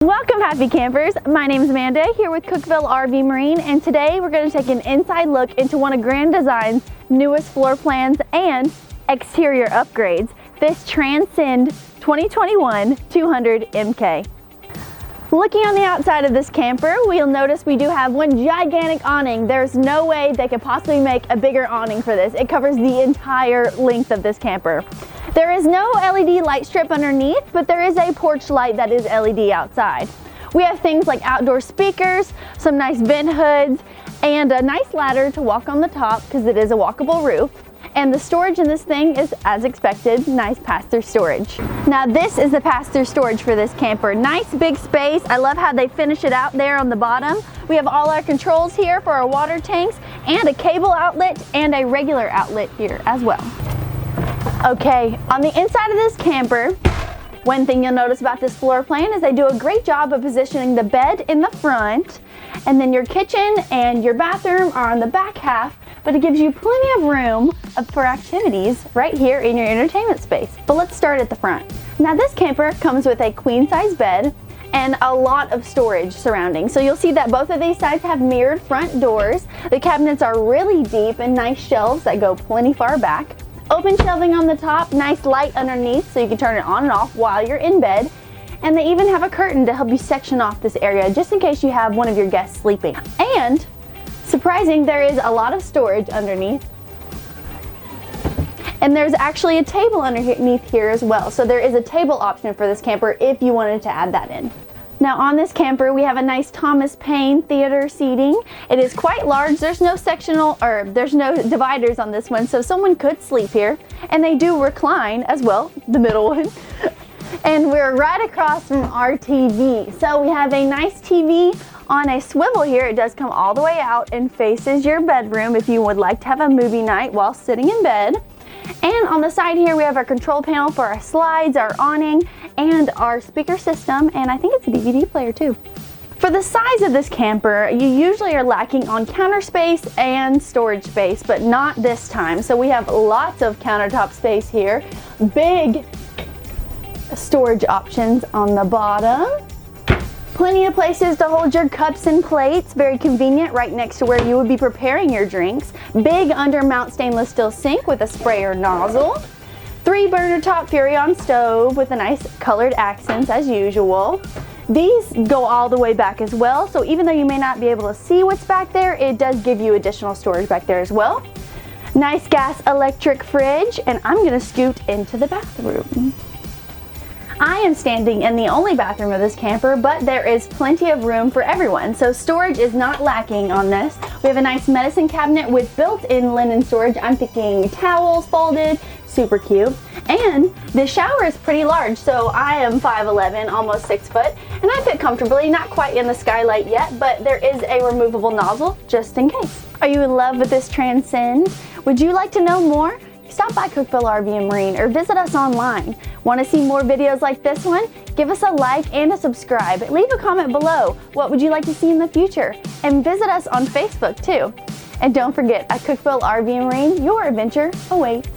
Welcome, happy campers. My name is Amanda here with Cookeville RV Marine, and today we're going to take an inside look into one of Grand Design's newest floor plans and exterior upgrades, this Transcend 2021 200MK. Looking on the outside of this camper, we'll notice we do have one gigantic awning. There's no way they could possibly make a bigger awning for this. It covers the entire length of this camper. There is no LED light strip underneath, but there is a porch light that is LED outside. We have things like outdoor speakers, some nice vent hoods, and a nice ladder to walk on the top because it is a walkable roof. And the storage in this thing is, as expected, nice pass-through storage. Now this is the pass-through storage for this camper. Nice big space. I love how they finish it out there on the bottom. We have all our controls here for our water tanks and a cable outlet and a regular outlet here as well. Okay, on the inside of this camper, one thing you'll notice about this floor plan is they do a great job of positioning the bed in the front, and then your kitchen and your bathroom are on the back half, but it gives you plenty of room for activities right here in your entertainment space. But let's start at the front. Now this camper comes with a queen size bed and a lot of storage surrounding. So you'll see that both of these sides have mirrored front doors. The cabinets are really deep and nice shelves that go plenty far back. Open shelving on the top, nice light underneath so you can turn it on and off while you're in bed. And they even have a curtain to help you section off this area just in case you have one of your guests sleeping. And surprising, there is a lot of storage underneath. And there's actually a table underneath here as well. So there is a table option for this camper if you wanted to add that in. Now on this camper, we have a nice Thomas Paine theater seating. It is quite large. There's no there's no dividers on this one, so someone could sleep here. And they do recline as well, the middle one. And we're right across from our TV. So we have a nice TV on a swivel here. It does come all the way out and faces your bedroom if you would like to have a movie night while sitting in bed. And on the side here, we have our control panel for our slides, our awning, and our speaker system, and I think it's a DVD player too. For the size of this camper, you usually are lacking on counter space and storage space, but not this time. So we have lots of countertop space here, big storage options on the bottom. Plenty of places to hold your cups and plates, very convenient right next to where you would be preparing your drinks. Big undermount stainless steel sink with a sprayer nozzle. 3 burner top Furrion stove with a nice colored accents as usual. These go all the way back as well, so even though you may not be able to see what's back there, it does give you additional storage back there as well. Nice gas electric fridge, and I'm gonna scoot into the bathroom. I am standing in the only bathroom of this camper, but there is plenty of room for everyone, so storage is not lacking on this. We have a nice medicine cabinet with built-in linen storage. I'm thinking towels folded, super cute. And the shower is pretty large, so I am 5'11", almost 6 foot, and I fit comfortably, not quite in the skylight yet, but there is a removable nozzle just in case. Are you in love with this Transcend? Would you like to know more? Stop by Cookeville RV and Marine or visit us online. Want to see more videos like this one? Give us a like and a subscribe. Leave a comment below. What would you like to see in the future? And visit us on Facebook too. And don't forget, at Cookeville RV and Marine, your adventure awaits.